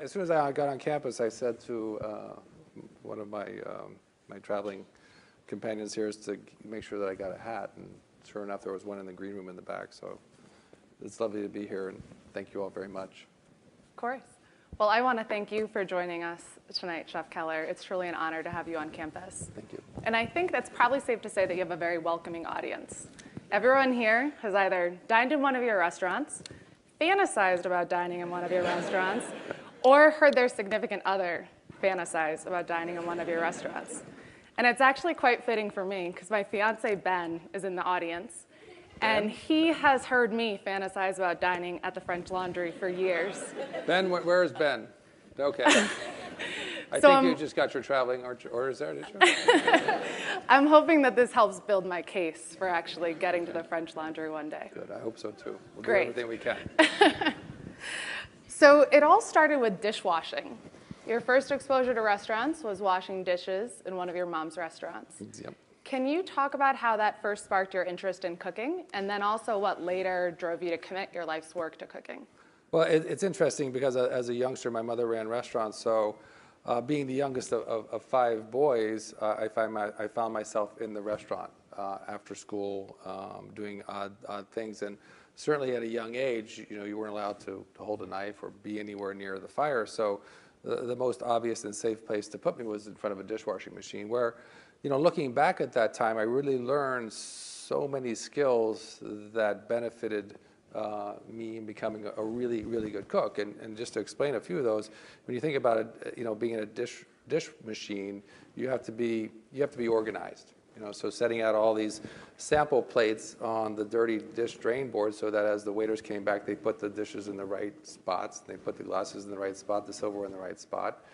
as soon as I got on campus, I said to one of my my traveling companions here is to make sure that I got a hat, and sure enough, there was one in the green room in the back. So it's lovely to be here, and thank you all very much. Of course. Well, I want to thank you for joining us tonight, Chef Keller. It's truly an honor to have you on campus. Thank you. And I think that's probably safe to say that you have a very welcoming audience. Everyone here has either dined in one of your restaurants, fantasized about dining in one of your restaurants, or heard their significant other fantasize about dining in one of your restaurants. And it's actually quite fitting for me, because my fiance, Ben, is in the audience. And he has heard me fantasize about dining at the French Laundry for years. Ben, where is Ben? Okay. I think you just got your traveling orders there, did you? I'm hoping that this helps build my case for actually getting to the French Laundry one day. Good, I hope so too. We'll Great. do everything we can. So it all started with dishwashing. Your first exposure to restaurants was washing dishes in one of your mom's restaurants. Yep. Can you talk about how that first sparked your interest in cooking, and then also what later drove you to commit your life's work to cooking? Well, it's interesting because as a youngster, my mother ran restaurants, so being the youngest of 5 boys, I found myself in the restaurant after school doing odd things, and certainly at a young age, you weren't allowed to hold a knife or be anywhere near the fire, so the most obvious and safe place to put me was in front of a dishwashing machine where, looking back at that time, I really learned so many skills that benefited me in becoming a really, really good cook. And just to explain a few of those, when you think about it, being in a dish machine, you have to be organized. So setting out all these sample plates on the dirty dish drain board so that as the waiters came back, they put the dishes in the right spots, they put the glasses in the right spot, the silverware in the right spot.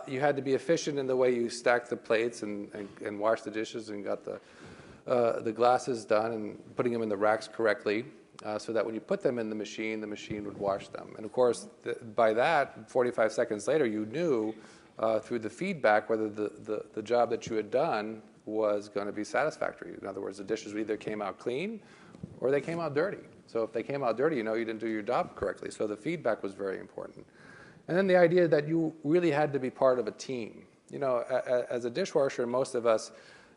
You had to be efficient in the way you stacked the plates and washed the dishes and got the glasses done and putting them in the racks correctly so that when you put them in the machine would wash them. And of course, by that, 45 seconds later, you knew through the feedback whether the job that you had done was going to be satisfactory. In other words, the dishes either came out clean or they came out dirty. So if they came out dirty, you didn't do your job correctly. So the feedback was very important. And then the idea that you really had to be part of a team. As a dishwasher, most of us,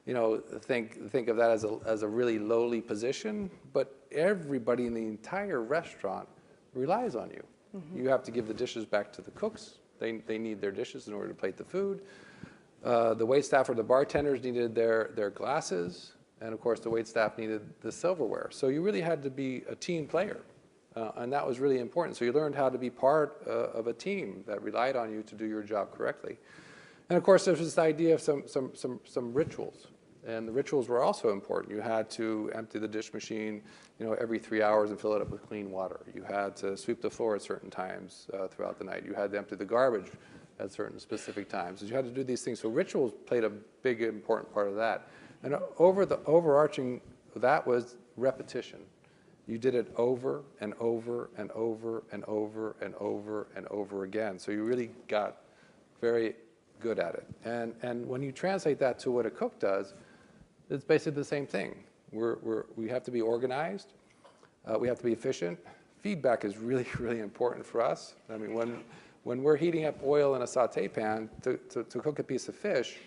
think of that as a really lowly position, but everybody in the entire restaurant relies on you. Mm-hmm. You have to give the dishes back to the cooks. They need their dishes in order to plate the food. The waitstaff or the bartenders needed their glasses, and of course the waitstaff needed the silverware. So you really had to be a team player, and that was really important. So you learned how to be part of a team that relied on you to do your job correctly. And of course there's this idea of some rituals, and the rituals were also important. You had to empty the dish machine, every 3 hours and fill it up with clean water. You had to sweep the floor at certain times throughout the night. You had to empty the garbage at certain specific times. So you had to do these things. So rituals played a big, important part of that. And overarching that was repetition. You did it over and over and over and over and over and over again. So you really got very good at it. And when you translate that to what a cook does, it's basically the same thing. We have to be organized. We have to be efficient. Feedback is really, really important for us. I mean, when we're heating up oil in a saute pan to cook a piece of fish,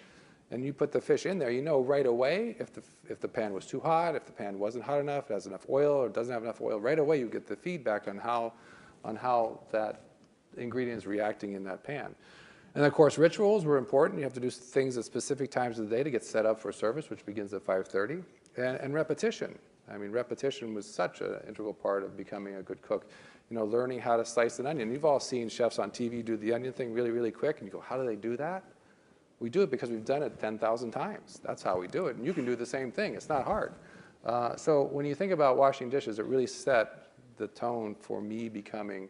and you put the fish in there, you know right away if the pan was too hot, if the pan wasn't hot enough, it has enough oil or doesn't have enough oil. Right away you get the feedback on how that ingredient is reacting in that pan. And of course rituals were important. You have to do things at specific times of the day to get set up for service, which begins at 5:30, and repetition. I mean, repetition was such an integral part of becoming a good cook. Learning how to slice an onion. You've all seen chefs on TV do the onion thing really, really quick, and you go, how do they do that? We do it because we've done it 10,000 times. That's how we do it, and you can do the same thing. It's not hard. So when you think about washing dishes, it really set the tone for me becoming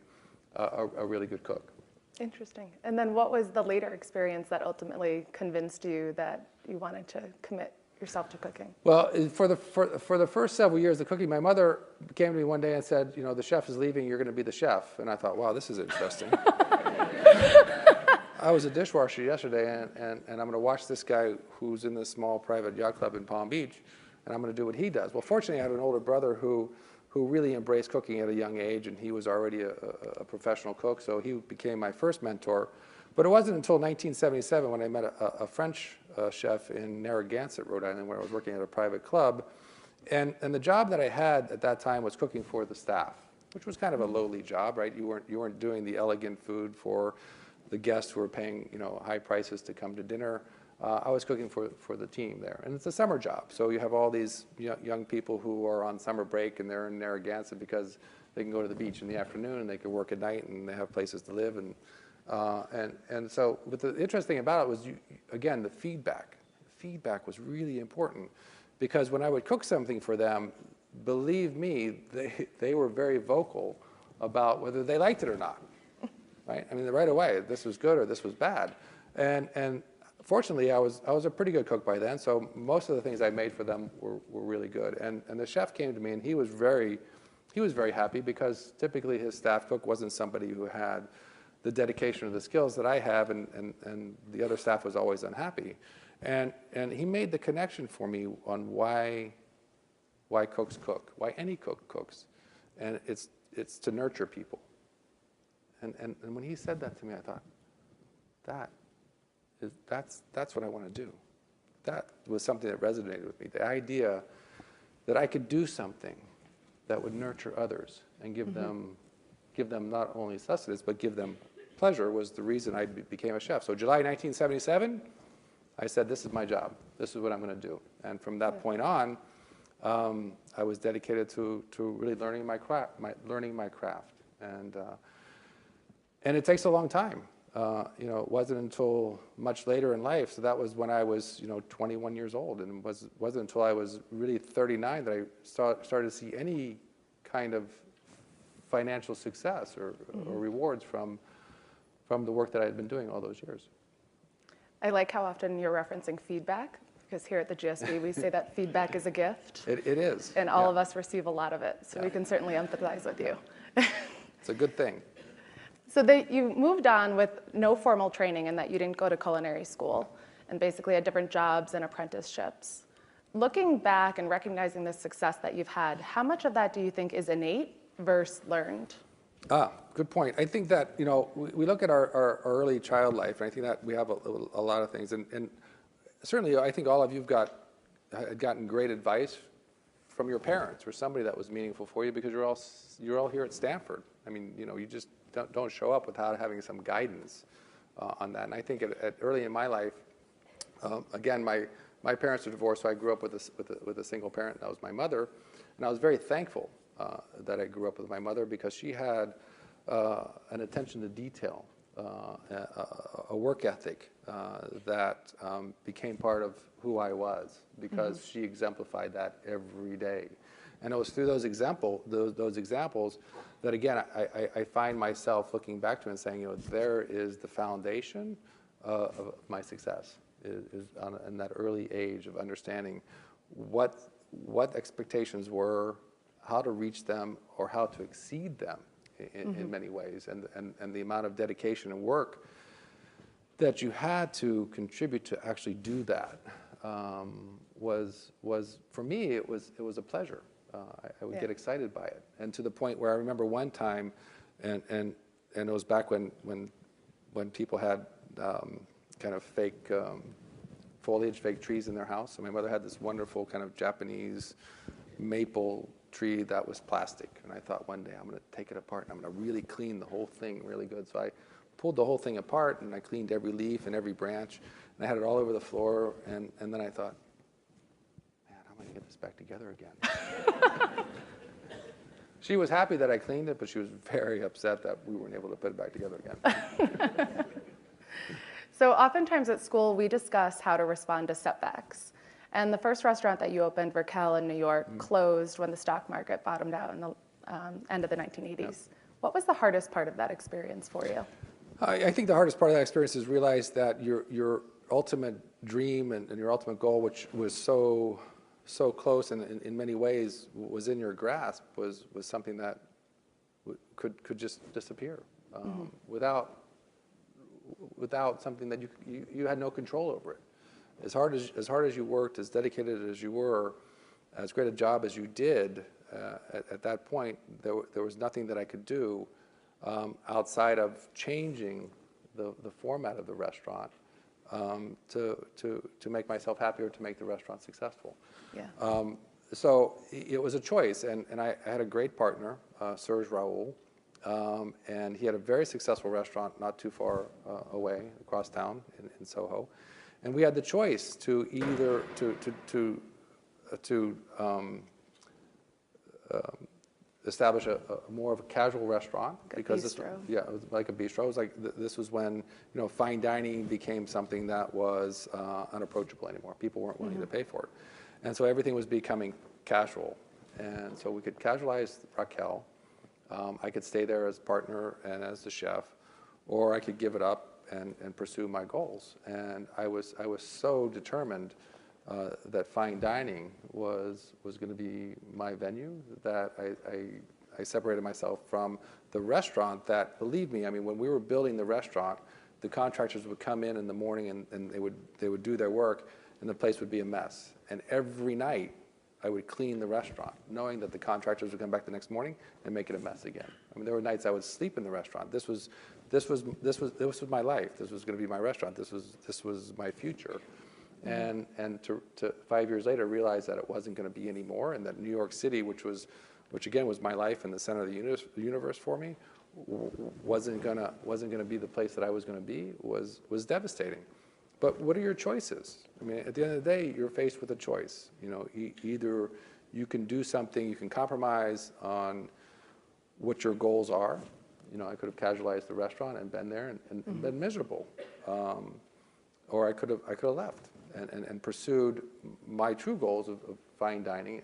a really good cook. Interesting. And then what was the later experience that ultimately convinced you that you wanted to commit yourself to cooking? Well, for the first several years of cooking, my mother came to me one day and said, the chef is leaving, you're going to be the chef. And I thought, wow, this is interesting. I was a dishwasher yesterday, and I'm going to watch this guy who's in this small private yacht club in Palm Beach, and I'm going to do what he does. Well, fortunately, I had an older brother who who really embraced cooking at a young age, and he was already a professional cook, so he became my first mentor. But it wasn't until 1977 when I met a French chef in Narragansett, Rhode Island, where I was working at a private club. And the job that I had at that time was cooking for the staff, which was kind of a lowly job, right? You weren't doing the elegant food for the guests who were paying, high prices to come to dinner. I was cooking for the team there. And it's a summer job, so you have all these young people who are on summer break, and they're in Narragansett because they can go to the beach in the afternoon, and they can work at night, and they have places to live. And so, but the interesting about it was, again, the feedback. Feedback was really important, because when I would cook something for them, believe me, they were very vocal about whether they liked it or not, right? I mean, right away, this was good or this was bad. And fortunately, I was a pretty good cook by then, so most of the things I made for them were really good. And the chef came to me, and he was very happy, because typically his staff cook wasn't somebody who had the dedication or the skills that I have, and the other staff was always unhappy. And he made the connection for me on why cooks cook, why any cook cooks, and it's to nurture people. And when he said that to me, I thought, that's what I want to do. That was something that resonated with me. The idea that I could do something that would nurture others and give them not only sustenance, but give them pleasure, was the reason I became a chef. So July 1977, I said, this is my job. This is what I'm going to do. And from that point on, I was dedicated to really learning my craft. And it takes a long time. It wasn't until much later in life. So that was when I was 21 years old, and it wasn't until I was really 39 that I started to see any kind of financial success or rewards from the work that I had been doing all those years. I like how often you're referencing feedback, because here at the GSB we say that feedback is a gift. It is. And all of us receive a lot of it, so we can certainly empathize with you. It's a good thing. So you moved on with no formal training, in that you didn't go to culinary school, and basically had different jobs and apprenticeships. Looking back and recognizing the success that you've had, how much of that do you think is innate versus learned? Good point. I think that, we look at our early child life, and I think that we have a lot of things. And certainly, I think all of you had gotten great advice from your parents or somebody that was meaningful for you, because you're all here at Stanford. I mean, you just don't show up without having some guidance on that. And I think early in my life, again, my parents were divorced, so I grew up with a single parent. That was my mother, and I was very thankful that I grew up with my mother, because she had an attention to detail, a work ethic that became part of who I was, because she exemplified that every day. And it was through those examples that, again, I find myself looking back to and saying, there is the foundation of my success, is in that early age of understanding what expectations were, how to reach them, or how to exceed them in many ways, and the amount of dedication and work that you had to contribute to actually do that was for me, it was a pleasure. I would get excited by it, and to the point where I remember one time, and it was back when people had kind of fake foliage, fake trees in their house. So my mother had this wonderful kind of Japanese maple tree that was plastic, and I thought one day I'm going to take it apart and I'm going to really clean the whole thing really good. So I pulled the whole thing apart, and I cleaned every leaf and every branch, and I had it all over the floor, and then I thought, man, how am I going to get this back together again? She was happy that I cleaned it, but she was very upset that we weren't able to put it back together again. So oftentimes at school we discuss how to respond to setbacks. And the first restaurant that you opened, Raquel in New York, closed when the stock market bottomed out in the end of the 1980s. Yep. What was the hardest part of that experience for you? I think the hardest part of that experience is realize that your ultimate dream and your ultimate goal, which was so close and in many ways was in your grasp, was something that could just disappear without something that you had no control over it. As hard as you worked, as dedicated as you were, as great a job as you did, at that point, there was nothing that I could do outside of changing the format of the restaurant to make myself happy or to make the restaurant successful. Yeah. So it was a choice, and I had a great partner, Serge Raoul, and he had a very successful restaurant not too far away, across town in Soho, and we had the choice to either establish a more of a casual restaurant, like because bistro. it was like a bistro. It was like this was when fine dining became something that was unapproachable anymore. People weren't willing to pay for it, and so everything was becoming casual. And so we could casualize Raquel. I could stay there as partner and as the chef, or I could give it up and pursue my goals. And I was so determined that fine dining was going to be my venue, that I separated myself from the restaurant. That, believe me, I mean, when we were building the restaurant, the contractors would come in the morning and they would do their work, and the place would be a mess. And every night I would clean the restaurant, knowing that the contractors would come back the next morning and make it a mess again. I mean, there were nights I would sleep in the restaurant. This was my life. This was going to be my restaurant. This was my future. And to 5 years later realize that it wasn't going to be anymore, and that New York City, which again was my life and the center of the universe for me, wasn't gonna be the place that I was going to be, was devastating. But what are your choices? I mean, at the end of the day, you're faced with a choice. Either you can do something, you can compromise on what your goals are. I could have casualized the restaurant and been there and been miserable, or I could have left and pursued my true goals of fine dining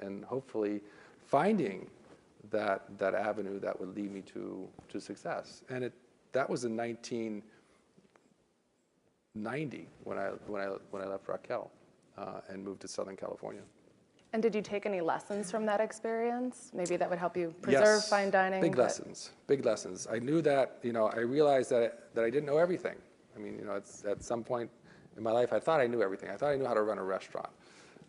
and hopefully finding that avenue that would lead me to success. And that was in 1990 when I left Raquel and moved to Southern California. And did you take any lessons from that experience? Maybe that would help you preserve fine dining? Big lessons. I knew that, I realized that I didn't know everything. I mean, at some point in my life, I thought I knew everything. I thought I knew how to run a restaurant.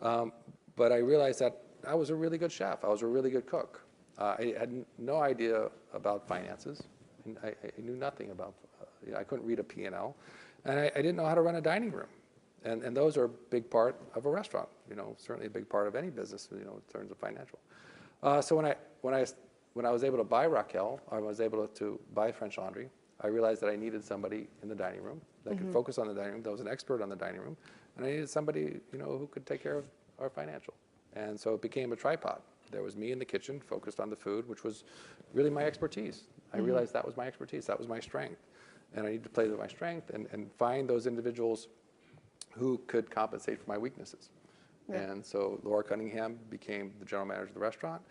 But I realized that I was a really good chef. I was a really good cook. I had no idea about finances. I knew nothing about, I couldn't read a P&L. And I didn't know how to run a dining room. And those are a big part of a restaurant, certainly a big part of any business, in terms of financial. So when I was able to buy Raquel, I was able to buy French Laundry, I realized that I needed somebody in the dining room that could focus on the dining room, that was an expert on the dining room, and I needed somebody, who could take care of our financial. And so it became a tripod. There was me in the kitchen, focused on the food, which was really my expertise. I realized that was my expertise, that was my strength. And I needed to play to my strength and find those individuals who could compensate for my weaknesses. Yeah. And so Laura Cunningham became the general manager of the restaurant.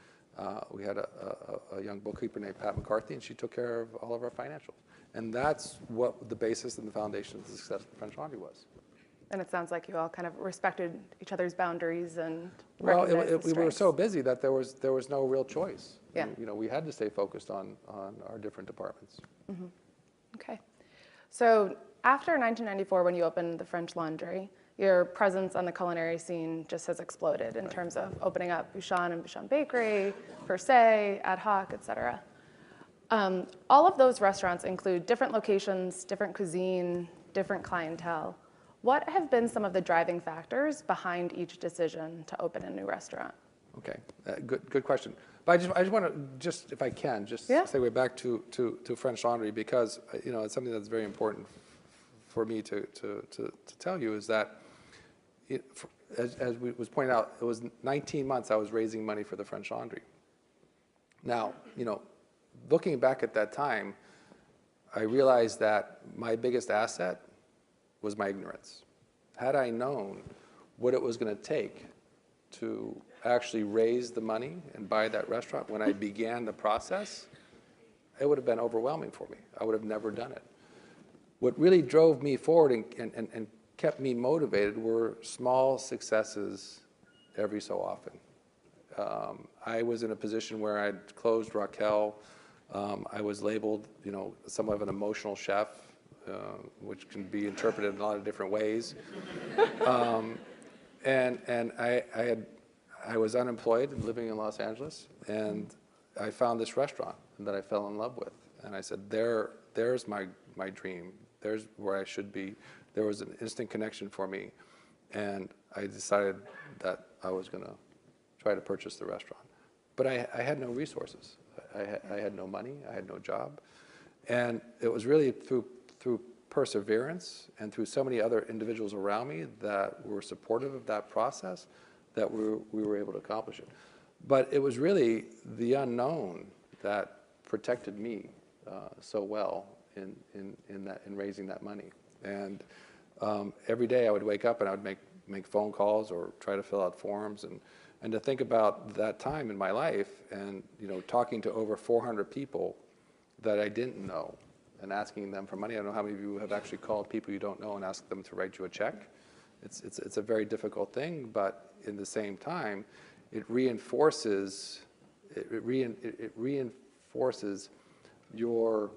We had a young bookkeeper named Pat McCarthy, and she took care of all of our financials. And that's what the basis and the foundation of the success of French Laundry was. And it sounds like you all kind of respected each other's boundaries and well, we were so busy that there was no real choice. Yeah. We had to stay focused on our different departments. Mm-hmm. Okay. So after 1994, when you opened the French Laundry, your presence on the culinary scene just has exploded in terms of opening up Bouchon and Bouchon Bakery, Per Se, Ad Hoc, et cetera. All of those restaurants include different locations, different cuisine, different clientele. What have been some of the driving factors behind each decision to open a new restaurant? Okay, good question. But I just want to, if I can, segue back to French Laundry, because it's something that's very important for me to tell you, is that as was pointed out, it was 19 months I was raising money for the French Laundry. Now, looking back at that time, I realized that my biggest asset was my ignorance. Had I known what it was going to take to actually raise the money and buy that restaurant when I began the process, it would have been overwhelming for me. I would have never done it. What really drove me forward and kept me motivated were small successes every so often. I was in a position where I'd closed Raquel. I was labeled, somewhat of an emotional chef, which can be interpreted in a lot of different ways. And I I was unemployed and living in Los Angeles, and I found this restaurant that I fell in love with. And I said, there's my dream. There's where I should be. There was an instant connection for me. And I decided that I was going to try to purchase the restaurant. But I had no resources. I had no money. I had no job. And it was really through perseverance and through so many other individuals around me that were supportive of that process that we were able to accomplish it. But it was really the unknown that protected me so well in raising that money. And every day I would wake up and I would make phone calls or try to fill out forms, and to think about that time in my life and talking to over 400 people that I didn't know and asking them for money. I don't know how many of you have actually called people you don't know and asked them to write you a check. It's a very difficult thing, but in the same time, it reinforces your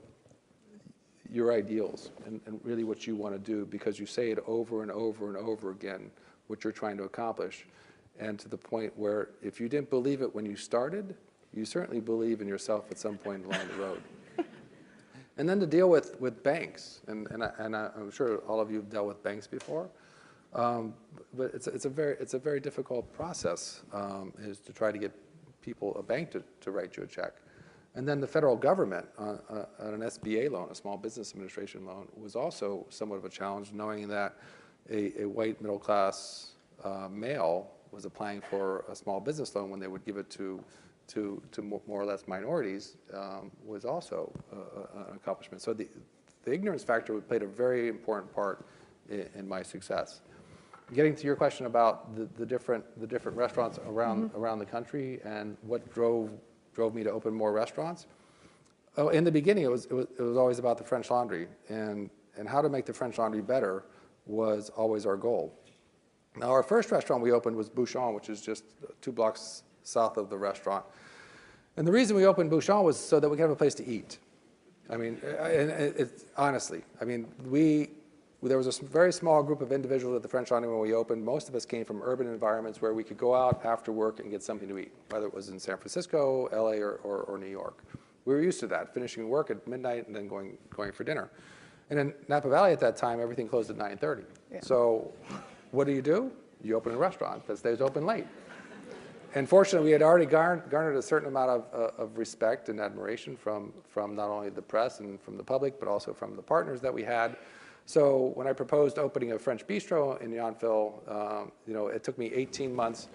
ideals and really what you want to do, because you say it over and over and over again, what you're trying to accomplish. And to the point where if you didn't believe it when you started, you certainly believe in yourself at some point along the road. And then to deal with banks, and I'm sure all of you have dealt with banks before, but it's a very difficult process, is to try to get a bank to write you a check. And then the federal government on an SBA loan, a Small Business Administration loan, was also somewhat of a challenge, knowing that a white middle class male was applying for a small business loan when they would give it to more or less minorities, was also an accomplishment. So the ignorance factor played a very important part in my success. Getting to your question about the different restaurants around the country and what drove me to open more restaurants. Oh, in the beginning, it was always about the French Laundry, and how to make the French Laundry better was always our goal. Now, our first restaurant we opened was Bouchon, which is just 2 blocks south of the restaurant. And the reason we opened Bouchon was so that we could have a place to eat. I mean, honestly, I mean, there was a very small group of individuals at the French Laundry when we opened. Most of us came from urban environments where we could go out after work and get something to eat, whether it was in San Francisco, LA, or New York. We were used to that, finishing work at midnight and then going for dinner. And in Napa Valley at that time, everything closed at 9:30. Yeah. So what do? You open a restaurant that stays open late. And fortunately, we had already garnered a certain amount of respect and admiration from not only the press and from the public, but also from the partners that we had. So when I proposed opening a French bistro in Yountville, it took me 18 months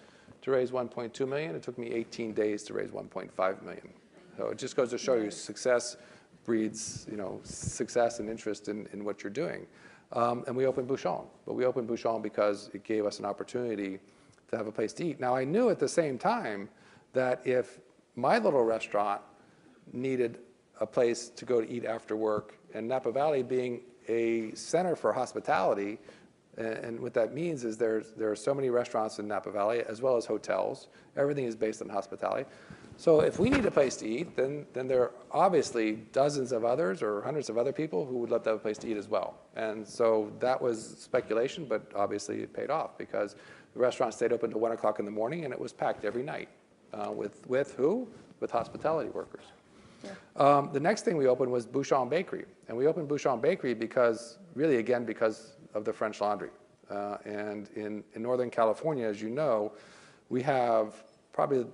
to raise 1.2 million. It took me 18 days to raise 1.5 million. So it just goes to show you success breeds, success and interest in what you're doing. And we opened Bouchon, but we opened Bouchon because it gave us an opportunity to have a place to eat. Now, I knew at the same time that if my little restaurant needed a place to go to eat after work, and Napa Valley being a center for hospitality, and what that means is there are so many restaurants in Napa Valley as well as hotels. Everything is based on hospitality. So if we need a place to eat, then there are obviously dozens of others or hundreds of other people who would love to have a place to eat as well. And so that was speculation, but obviously it paid off because the restaurant stayed open till 1 o'clock in the morning, and it was packed every night. With who? With hospitality workers. Yeah. The next thing we opened was Bouchon Bakery. And we opened Bouchon Bakery because of the French Laundry. And in Northern California, as you know, we have probably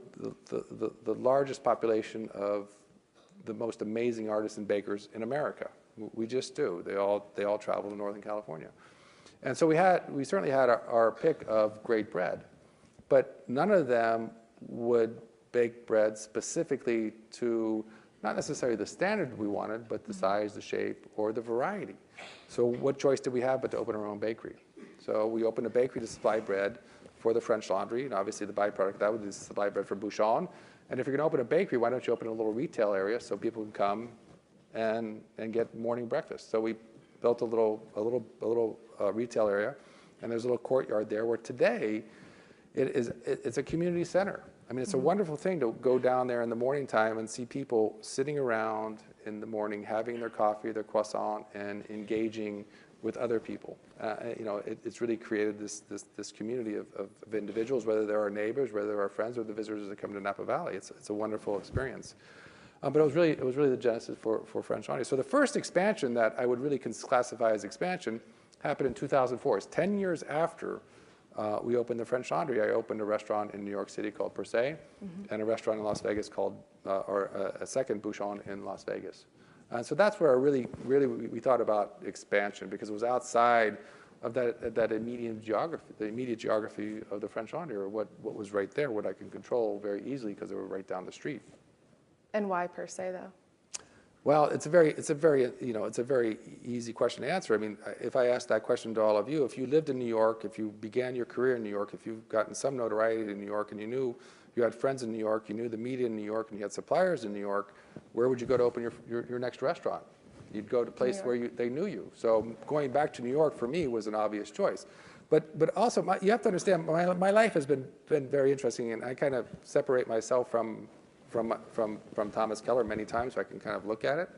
the largest population of the most amazing artists and bakers in America. We just do. They all travel to Northern California. And so we certainly had our pick of great bread, but none of them would bake bread specifically to not necessarily the standard we wanted, but the size, the shape, or the variety. So what choice did we have but to open our own bakery? So we opened a bakery to supply bread for the French Laundry, and obviously the byproduct of that would be to supply bread for Bouchon. And if you're going to open a bakery, why don't you open a little retail area so people can come and get morning breakfast? So we built a little retail area, and there's a little courtyard there where today it's a community center. I mean, it's a wonderful thing to go down there in the morning time and see people sitting around in the morning having their coffee, their croissant, and engaging with other people. It's really created this community of individuals, whether they're our neighbors, whether they're our friends, or the visitors that come to Napa Valley. It's a wonderful experience. But it was really the genesis for French Laundry. So the first expansion that I would really classify as expansion happened in 2004. It's 10 years after we opened the French Laundry. I opened a restaurant in New York City called Per Se, and a restaurant in Las Vegas called, or a second Bouchon in Las Vegas. And so that's where we thought about expansion, because it was outside of that immediate geography of the French Laundry, or what was right there, what I can control very easily because they were right down the street. And why Per Se, though? Well, it's a very easy question to answer. I mean, if I asked that question to all of you, if you lived in New York, if you began your career in New York, if you've gotten some notoriety in New York, and you knew you had friends in New York, you knew the media in New York, and you had suppliers in New York, where would you go to open your next restaurant? You'd go to a place where they knew you. So going back to New York for me was an obvious choice. But also, you have to understand, my life has been very interesting, and I kind of separate myself from Thomas Keller many times, so I can kind of look at it.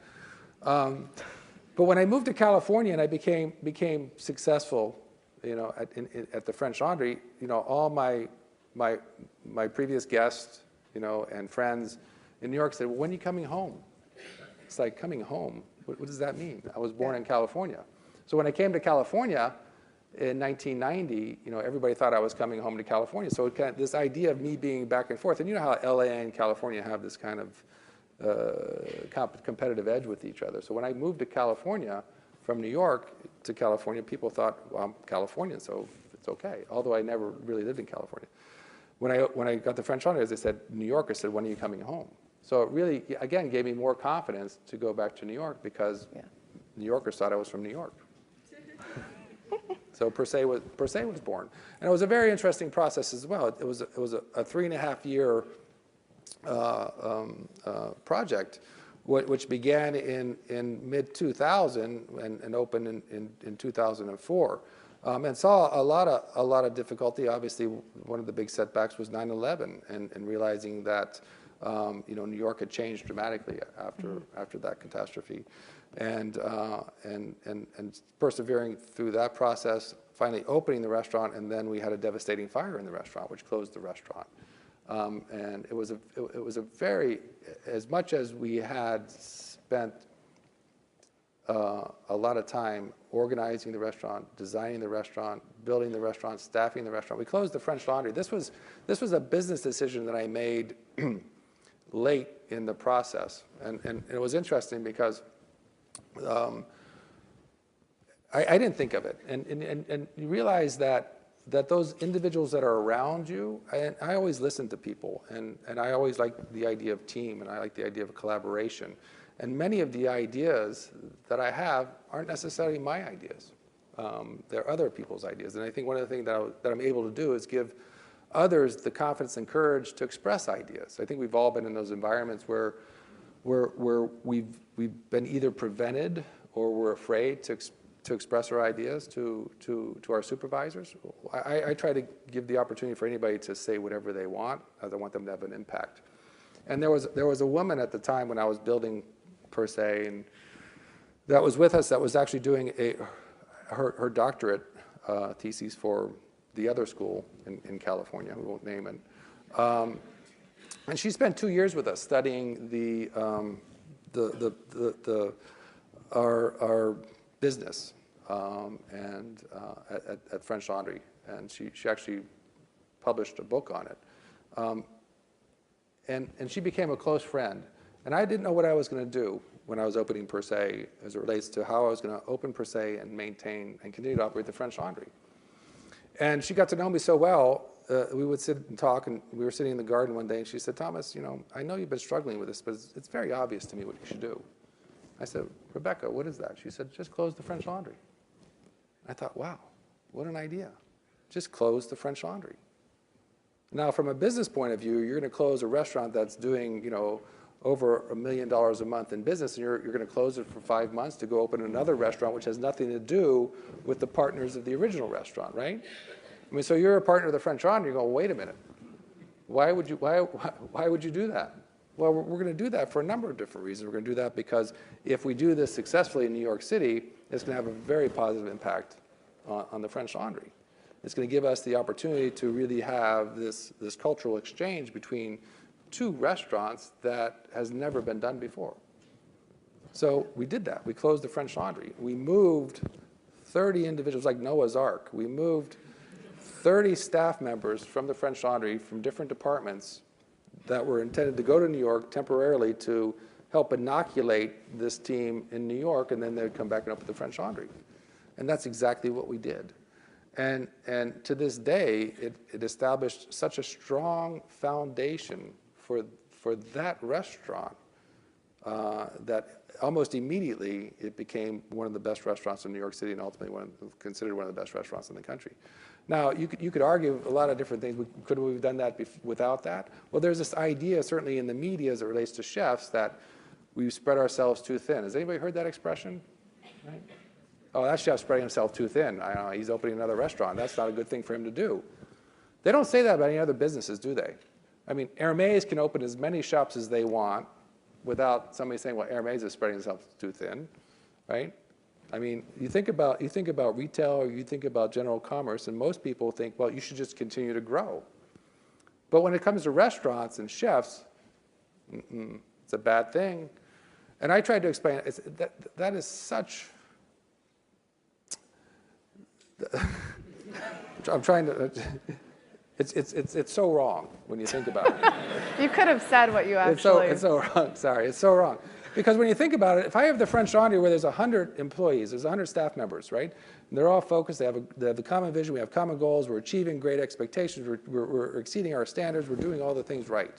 But when I moved to California and I became successful, at the French Laundry, all my previous guests, and friends in New York said, "Well, when are you coming home?" It's like, coming home? What does that mean? I was born in California. So when I came to California in 1990, everybody thought I was coming home to California. So this idea of me being back and forth, and you know how LA and California have this kind of competitive edge with each other. So when I moved to California from New York to California, people thought, well, I'm Californian, so it's okay. Although I never really lived in California. When I got the French Laundry, as I said, New Yorkers said, "When are you coming home?" So it really, again, gave me more confidence to go back to New York, because New Yorkers thought I was from New York. So Per Se was born, and it was a very interesting process as well. It was a 3.5-year project, which began in mid-2000 and opened in 2004, and saw a lot of difficulty. Obviously, one of the big setbacks was 9/11, and realizing that New York had changed dramatically after that catastrophe. And persevering through that process, finally opening the restaurant, and then we had a devastating fire in the restaurant, which closed the restaurant. And it was a very, as much as we had spent a lot of time organizing the restaurant, designing the restaurant, building the restaurant, staffing the restaurant, we closed the French Laundry. This was a business decision that I made late in the process, and it was interesting because I didn't think of it, and you realize that those individuals that are around you, I always listen to people, and I always like the idea of team, and I like the idea of collaboration, and many of the ideas that I have aren't necessarily my ideas. They're other people's ideas, and I think one of the things that I'm able to do is give others the confidence and courage to express ideas. I think we've all been in those environments where we've been either prevented or we're afraid to express our ideas to our supervisors. I try to give the opportunity for anybody to say whatever they want, as I want them to have an impact. And there was a woman at the time when I was building Per Se, and that was with us, that was actually doing her doctorate thesis for the other school in California. We won't name it. And she spent 2 years with us studying our business and at French Laundry, and she actually published a book on it. And she became a close friend. And I didn't know what I was going to do when I was opening Per Se, as it relates to how I was going to open Per Se and maintain and continue to operate the French Laundry. And she got to know me so well, we would sit and talk, and we were sitting in the garden one day, and she said, "Thomas, I know you've been struggling with this, but it's very obvious to me what you should do." I said, "Rebecca, what is that?" She said, "Just close the French Laundry." I thought, wow, what an idea. Just close the French Laundry. Now, from a business point of view, you're going to close a restaurant that's doing, over $1 million a month in business, and you're going to close it for 5 months to go open another restaurant, which has nothing to do with the partners of the original restaurant, right? I mean, so you're a partner of the French Laundry, you're going, wait a minute. Why would you do that? Well, we're going to do that for a number of different reasons. We're going to do that because if we do this successfully in New York City, it's going to have a very positive impact on the French Laundry. It's going to give us the opportunity to really have this cultural exchange between two restaurants that has never been done before. So we did that. We closed the French Laundry. We moved 30 individuals, like Noah's Ark. We moved 30 staff members from the French Laundry from different departments that were intended to go to New York temporarily to help inoculate this team in New York, and then they'd come back and open the French Laundry. And that's exactly what we did. And to this day, it established such a strong foundation for that restaurant that almost immediately it became one of the best restaurants in New York City, and ultimately considered one of the best restaurants in the country. Now, you could argue a lot of different things. Could we have done that without that? Well, there's this idea, certainly in the media as it relates to chefs, that we spread ourselves too thin. Has anybody heard that expression? Right? Oh, that chef's spreading himself too thin. I don't know, he's opening another restaurant. That's not a good thing for him to do. They don't say that about any other businesses, do they? I mean, Hermes can open as many shops as they want without somebody saying, well, Hermes is spreading himself too thin, right? I mean, you think about retail, or you think about general commerce, and most people think, well, you should just continue to grow. But when it comes to restaurants and chefs, it's a bad thing. And I tried to explain that is such. I'm trying to. It's so wrong when you think about it. You could have said what you actually. It's so wrong. Sorry, it's so wrong. Because when you think about it, if I have the French Laundry where there's 100 employees, there's 100 staff members, right? And they're all focused. They have a common vision. We have common goals. We're achieving great expectations. We're exceeding our standards. We're doing all the things right.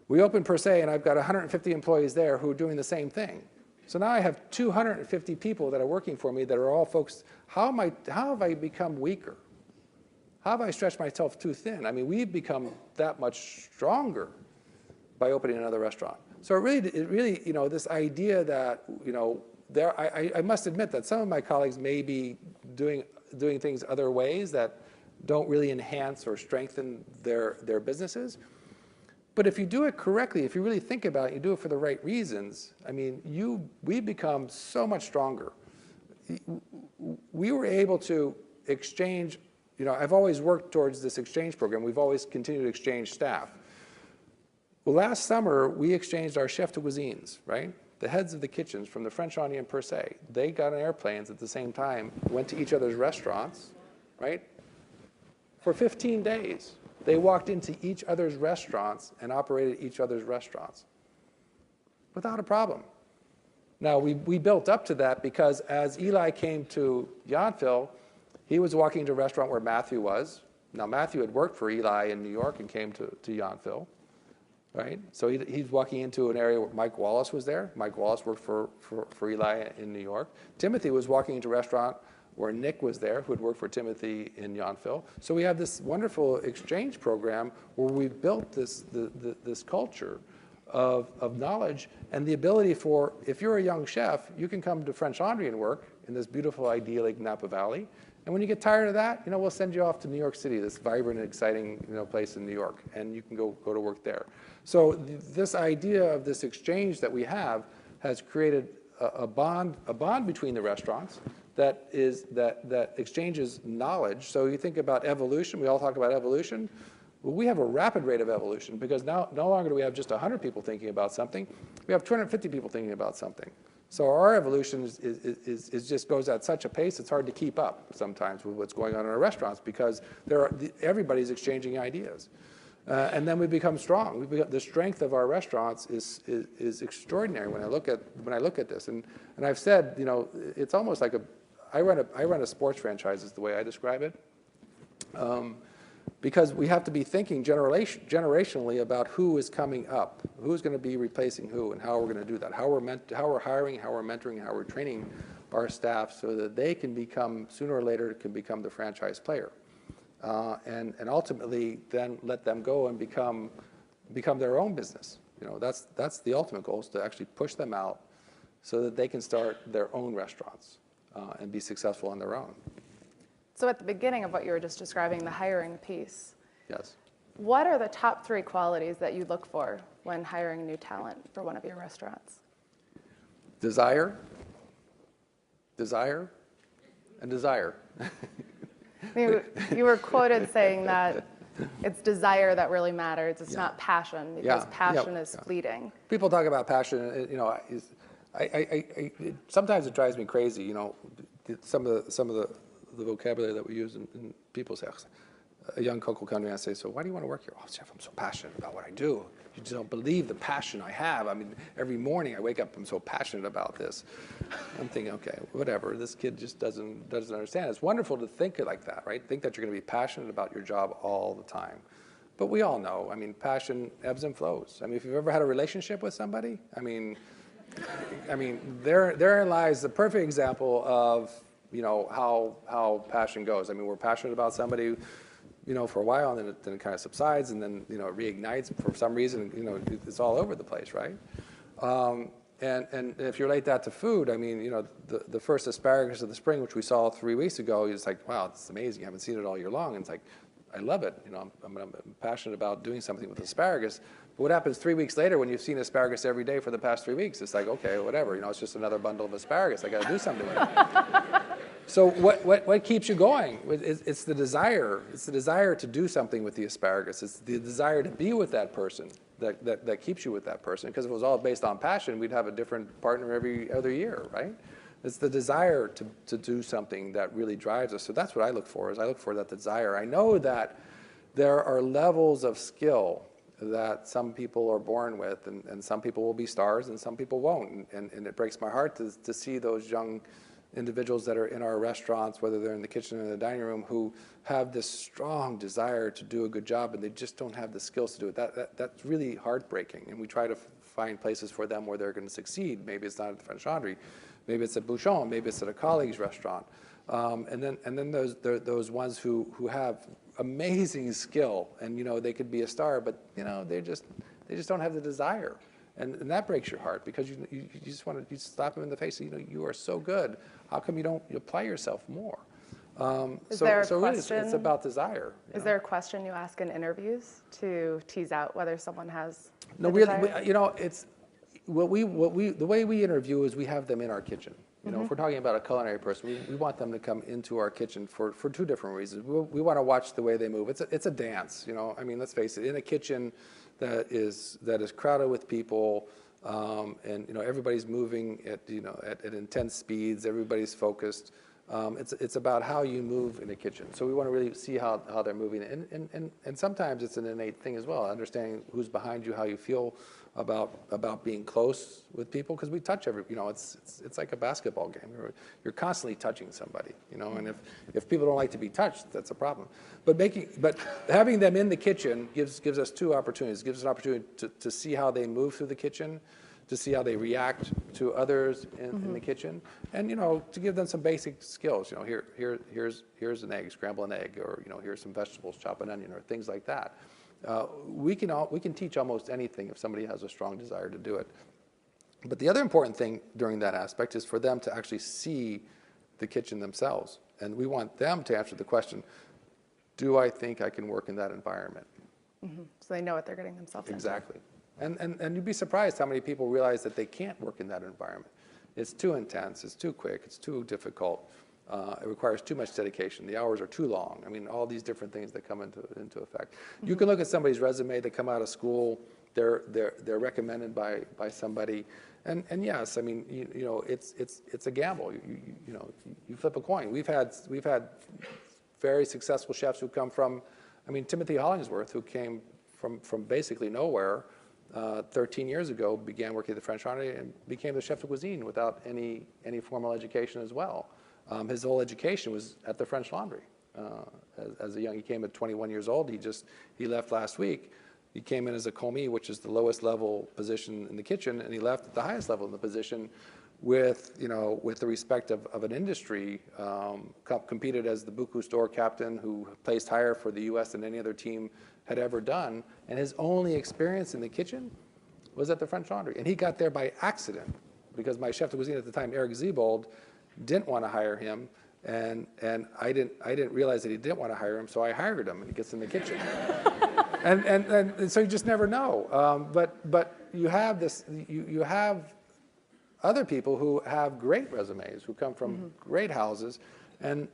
We open per se, and I've got 150 employees there who are doing the same thing. So now I have 250 people that are working for me that are all focused. How have I become weaker? How have I stretched myself too thin? I mean, we've become that much stronger by opening another restaurant. So it really, this idea that, I must admit that some of my colleagues may be doing things other ways that don't really enhance or strengthen their businesses. But if you do it correctly, if you really think about it, you do it for the right reasons, I mean, we've become so much stronger. We were able to exchange, I've always worked towards this exchange program. We've always continued to exchange staff. Well, last summer, we exchanged our chef de cuisines, right? The heads of the kitchens from the French Laundry and per se. They got on airplanes at the same time, went to each other's restaurants, right? For 15 days. They walked into each other's restaurants and operated each other's restaurants without a problem. Now, we built up to that because as Eli came to Yountville, he was walking into a restaurant where Matthew was. Now, Matthew had worked for Eli in New York and came to Yountville, right? So he's walking into an area where Mike Wallace was there. Mike Wallace worked for Eli in New York. Timothy was walking into a restaurant where Nick was there, who had worked for Timothy in Yountville. So we have this wonderful exchange program where we've built this culture of knowledge and the ability for, if you're a young chef, you can come to French Laundry and work in this beautiful, idyllic Napa Valley. And when you get tired of that, we'll send you off to New York City, this vibrant and exciting place in New York, and you can go to work there. So this idea of this exchange that we have has created a bond between the restaurants that exchanges knowledge. So you think about evolution. We all talk about evolution. Well, we have a rapid rate of evolution because now no longer do we have just 100 people thinking about something. We have 250 people thinking about something. So our evolution is just goes at such a pace it's hard to keep up sometimes with what's going on in our restaurants because everybody's exchanging ideas. And then we become strong. The strength of our restaurants is extraordinary when I look at this. And I've said, it's almost like I run a sports franchise is the way I describe it. Because we have to be thinking generationally about who is coming up, who's going to be replacing who, and how we're going to do that, how we're hiring, how we're mentoring, how we're training our staff so that they can become, sooner or later, can become the franchise player. And ultimately then let them go and become their own business. That's the ultimate goal, is to actually push them out so that they can start their own restaurants and be successful on their own. So at the beginning of what you were just describing, the hiring piece. Yes. What are the top 3 qualities that you look for when hiring new talent for one of your restaurants? Desire, desire, and desire. You were quoted saying that it's desire that really matters. It's not passion, because passion is fleeting. People talk about passion, you know, sometimes it drives me crazy, you know, some of the vocabulary that we use, and people say, a young cook will come to me and say, so why do you want to work here? Oh, chef, I'm so passionate about what I do. You just don't believe the passion I have. I mean, every morning I wake up, I'm so passionate about this. I'm thinking, okay, whatever. This kid just doesn't understand. It's wonderful to think it like that, right? Think that you're going to be passionate about your job all the time. But we all know, I mean, passion ebbs and flows. I mean, if you've ever had a relationship with somebody, I mean, therein lies the perfect example of, you know, how passion goes. I mean, we're passionate about somebody, you know, for a while, and then it kind of subsides, and then, you know, it reignites for some reason. You know, it's all over the place, right? And if you relate that to food, I mean, you know, the first asparagus of the spring, which we saw 3 weeks ago, is like, wow, it's amazing. You haven't seen it all year long. And it's like, I love it. You know, I'm passionate about doing something with asparagus. But what happens 3 weeks later when you've seen asparagus every day for the past 3 weeks? It's like, okay, whatever. You know, it's just another bundle of asparagus. I got to do something with it. So what keeps you going? It's the desire. It's the desire to do something with the asparagus. It's the desire to be with that person that keeps you with that person. Because if it was all based on passion, we'd have a different partner every other year, right? It's the desire to do something that really drives us. So that's what I look for, is I look for that desire. I know that there are levels of skill that some people are born with, and some people will be stars and some people won't. And it breaks my heart to see those young individuals that are in our restaurants, whether they're in the kitchen or in the dining room, who have this strong desire to do a good job, and they just don't have the skills to do it. That's really heartbreaking, and we try to find places for them where they're going to succeed. Maybe it's not at the French Laundry, maybe it's at Bouchon, maybe it's at a colleague's restaurant. And then those ones who have amazing skill, and, you know, they could be a star, but, you know, they just don't have the desire. And that breaks your heart, because you just want to slap them in the face. You know, you are so good. How come you don't apply yourself more? So really, it's about desire. Is there a question you ask in interviews to tease out whether someone has? No, really, you know, it's the way we interview is we have them in our kitchen. You know, if we're talking about a culinary person, we want them to come into our kitchen for 2 different reasons. We want to watch the way they move. It's a dance. You know, I mean, let's face it. In a kitchen that is crowded with people, and, you know, everybody's moving at intense speeds. Everybody's focused. It's about how you move in a kitchen. So we want to really see how they're moving, and sometimes it's an innate thing as well. Understanding who's behind you, how you feel about being close with people, because we touch you know, it's like a basketball game. You're constantly touching somebody, you know, and if people don't like to be touched, that's a problem. But having them in the kitchen gives us 2 opportunities. It gives us an opportunity to see how they move through the kitchen, to see how they react to others in the kitchen, and, you know, to give them some basic skills. You know, here's an egg, scramble an egg, or, you know, here's some vegetables, chop an onion, or things like that. We can teach almost anything if somebody has a strong desire to do it. But the other important thing during that aspect is for them to actually see the kitchen themselves, and we want them to answer the question: do I think I can work in that environment? So they know what they're getting themselves into. Exactly. And you'd be surprised how many people realize that they can't work in that environment. It's too intense, it's too quick, it's too difficult. It requires too much dedication. The hours are too long. I mean, all these different things that come into effect. You can look at somebody's resume. They come out of school. They're recommended by somebody. And yes, I mean, you know, it's a gamble. You know, you flip a coin. We've had very successful chefs who come from, I mean, Timothy Hollingsworth, who came from basically nowhere 13 years ago, began working at the French Laundry and became the chef de cuisine without any formal education as well. His whole education was at the French Laundry. As a he came at 21 years old. He left last week. He came in as a commis, which is the lowest level position in the kitchen, and he left at the highest level in the position with the respect of an industry. Competed as the Bocuse d'Or captain, who placed higher for the U.S. than any other team had ever done, and his only experience in the kitchen was at the French Laundry. And he got there by accident, because my chef de cuisine at the time, Eric Ziebold, didn't want to hire him, and I didn't realize that he didn't want to hire him, so I hired him, and he gets in the kitchen. and so you just never know. But you have this, you have other people who have great resumes, who come from great houses, and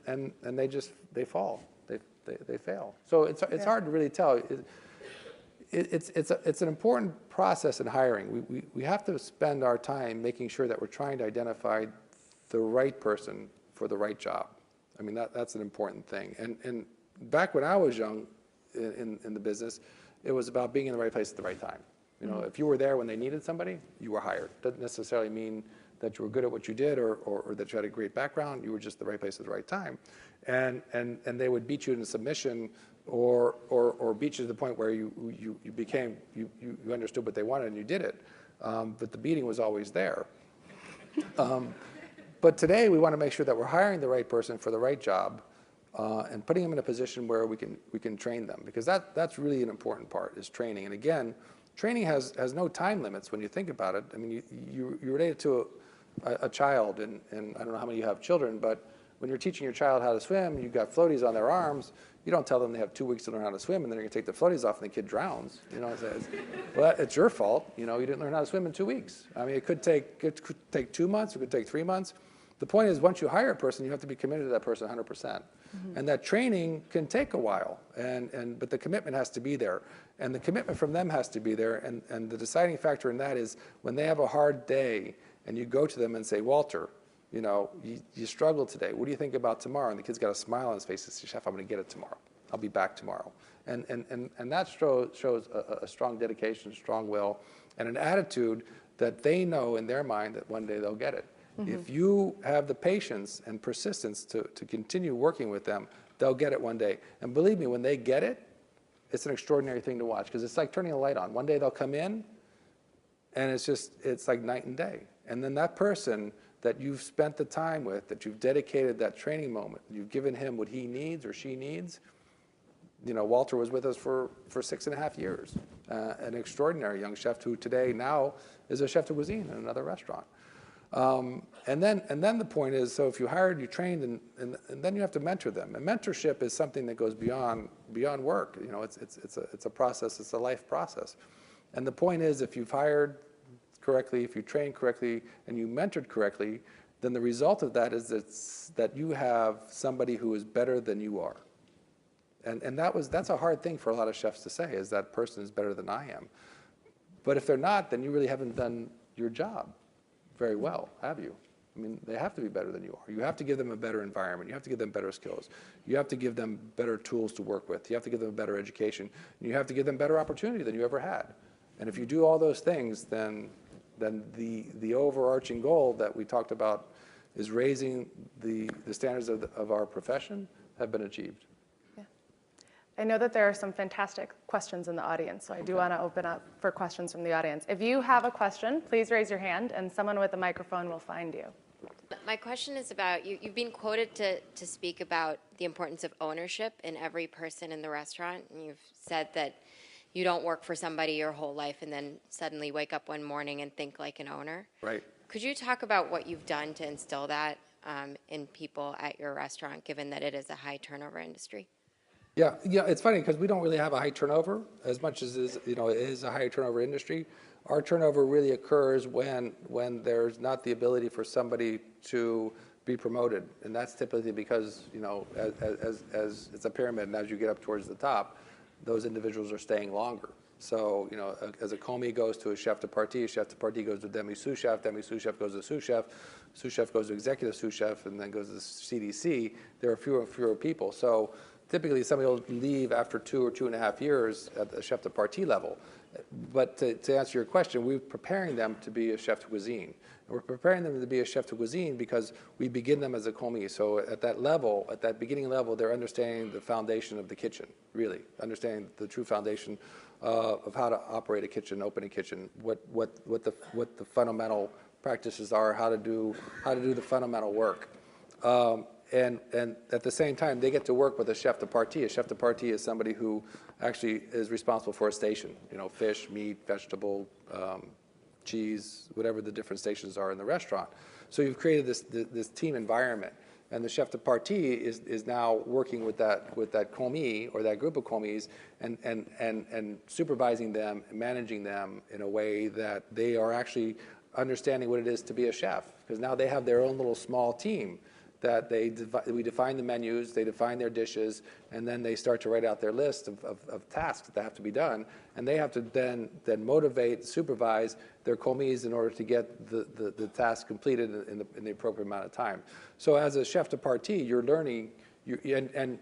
they fall, they fail. So it's hard to really tell. It's an important process in hiring. We have to spend our time making sure that we're trying to identify the right person for the right job. I mean, that's an important thing. And back when I was young in the business, it was about being in the right place at the right time. You know, if you were there when they needed somebody, you were hired. Doesn't necessarily mean that you were good at what you did or that you had a great background. You were just the right place at the right time. And they would beat you into submission or beat you to the point where you understood what they wanted and you did it. But the beating was always there. But today we want to make sure that we're hiring the right person for the right job and putting them in a position where we can train them, because that's really an important part, is training. And again, training has no time limits when you think about it. I mean, you relate it to a child, and I don't know how many of you have children, but when you're teaching your child how to swim, you've got floaties on their arms. You don't tell them they have 2 weeks to learn how to swim, and then you're going to take the floaties off and the kid drowns. You know, well, it's your fault. You know, you didn't learn how to swim in 2 weeks. I mean, it could take 2 months. It could take 3 months. The point is, once you hire a person, you have to be committed to that person 100%. And that training can take a while, but the commitment has to be there. And the commitment from them has to be there. And the deciding factor in that is when they have a hard day and you go to them and say, Walter, you know, you struggled today. What do you think about tomorrow? And the kid's got a smile on his face and says, Chef, I'm going to get it tomorrow. I'll be back tomorrow. And that shows a strong dedication, a strong will, and an attitude that they know in their mind that one day they'll get it. If you have the patience and persistence to continue working with them, they'll get it one day. And believe me, when they get it, it's an extraordinary thing to watch, because it's like turning a light on. One day they'll come in, and it's like night and day. And then that person that you've spent the time with, that you've dedicated that training moment, you've given him what he needs or she needs. You know, Walter was with us for 6.5 years, an extraordinary young chef who today now is a chef de cuisine in another restaurant. And then the point is, so if you hired, you trained, and then you have to mentor them. And mentorship is something that goes beyond work. You know, it's a process. It's a life process. And the point is, if you've hired correctly, if you trained correctly, and you mentored correctly, then the result of that is that you have somebody who is better than you are. And that's a hard thing for a lot of chefs to say, is that person is better than I am. But if they're not, then you really haven't done your job very well, have you? I mean, they have to be better than you are. You have to give them a better environment. You have to give them better skills. You have to give them better tools to work with. You have to give them a better education. And you have to give them better opportunity than you ever had. And if you do all those things, then the overarching goal that we talked about is raising the standards of our profession have been achieved. Yeah. I know that there are some fantastic questions in the audience, so I do want to open up for questions from the audience. If you have a question, please raise your hand, and someone with a microphone will find you. My question is about, you've been quoted to speak about the importance of ownership in every person in the restaurant, and you've said that you don't work for somebody your whole life and then suddenly wake up one morning and think like an owner. Right. Could you talk about what you've done to instill that in people at your restaurant, given that it is a high turnover industry? Yeah, it's funny because we don't really have a high turnover as much as it is a high turnover industry. Our turnover really occurs when there's not the ability for somebody to be promoted, and that's typically because, you know, as it's a pyramid, and as you get up towards the top, those individuals are staying longer. So, you know, as a commis goes to a chef de partie goes to demi-sous chef goes to sous chef goes to executive sous chef, and then goes to CDC. There are fewer and fewer people. So typically somebody will leave after 2 or 2.5 years at the chef de partie level. But to answer your question, we're preparing them to be a chef de cuisine. And we're preparing them to be a chef de cuisine because we begin them as a commis. So at that level, at that beginning level, they're understanding the foundation of the kitchen, really, understanding the true foundation of how to operate a kitchen, open a kitchen, what the fundamental practices are, how to do the fundamental work. And at the same time, they get to work with a chef de partie. A chef de partie is somebody who actually is responsible for a station, you know, fish, meat, vegetable, cheese, whatever the different stations are in the restaurant. So you've created this team environment. And the chef de partie is now working with that commis or that group of commis and supervising them, managing them in a way that they are actually understanding what it is to be a chef, because now they have their own little small team that we define the menus, they define their dishes, and then they start to write out their list of tasks that have to be done, and they have to then motivate, supervise their commis in order to get the task completed in the appropriate amount of time. So as a chef de partie, you're learning, and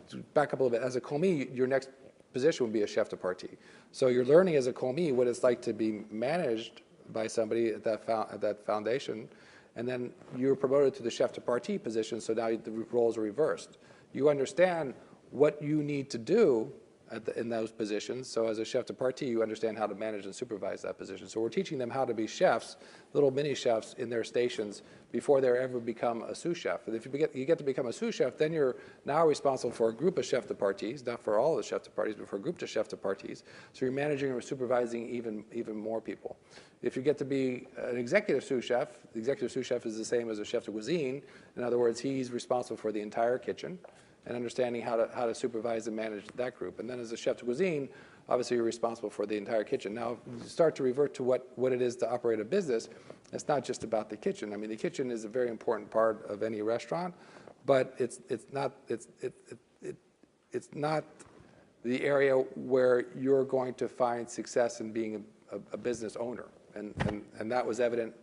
to back up a little bit, as a commis, your next position would be a chef de partie. So you're learning as a commis what it's like to be managed by somebody at that foundation, and then you're promoted to the chef de partie position, so now the roles are reversed. You understand what you need to do in those positions. So as a chef de partie, you understand how to manage and supervise that position. So we're teaching them how to be chefs, little mini chefs in their stations before they ever become a sous chef. And if you get to become a sous chef, then you're now responsible for a group of chef de parties, not for all the chef de parties, but for a group of chef de parties. So you're managing or supervising even more people. If you get to be an executive sous chef, the executive sous chef is the same as a chef de cuisine. In other words, he's responsible for the entire kitchen and understanding how to supervise and manage that group. And then as a chef de cuisine, obviously you're responsible for the entire kitchen. Now, if you start to revert to what it is to operate a business, it's not just about the kitchen. I mean, the kitchen is a very important part of any restaurant, but it's not the area where you're going to find success in being a business owner. And that was evident,